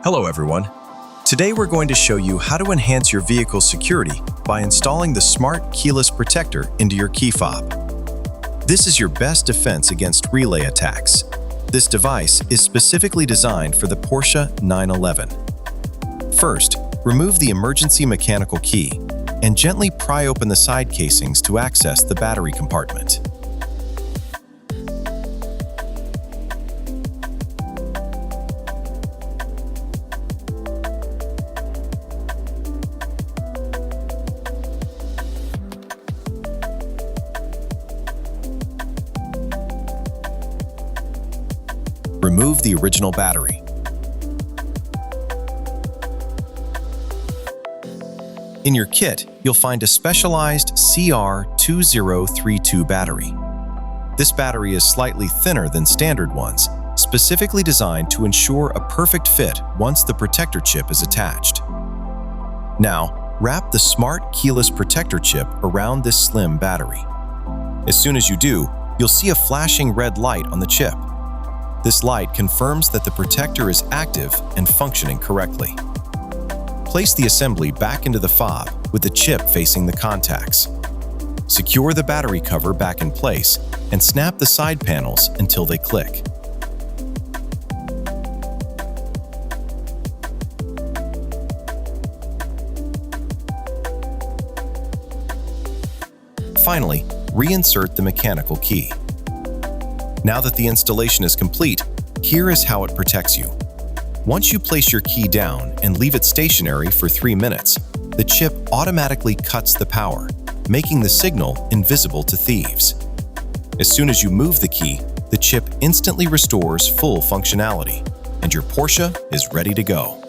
Hello everyone. Today we're going to show you how to enhance your vehicle's security by installing the Smart Keyless Protector into your key fob. This is your best defense against relay attacks. This device is specifically designed for the Porsche 911. First, remove the emergency mechanical key and gently pry open the side casings to access the battery compartment. Remove the original battery. In your kit, you'll find a specialized CR2032 battery. This battery is slightly thinner than standard ones, specifically designed to ensure a perfect fit once the protector chip is attached. Now, wrap the Smart Keyless Protector chip around this slim battery. As soon as you do, you'll see a flashing red light on the chip. This light confirms that the protector is active and functioning correctly. Place the assembly back into the fob with the chip facing the contacts. Secure the battery cover back in place and snap the side panels until they click. Finally, reinsert the mechanical key. Now that the installation is complete, here is how it protects you. Once you place your key down and leave it stationary for 3 minutes, the chip automatically cuts the power, making the signal invisible to thieves. As soon as you move the key, the chip instantly restores full functionality, and your Porsche is ready to go.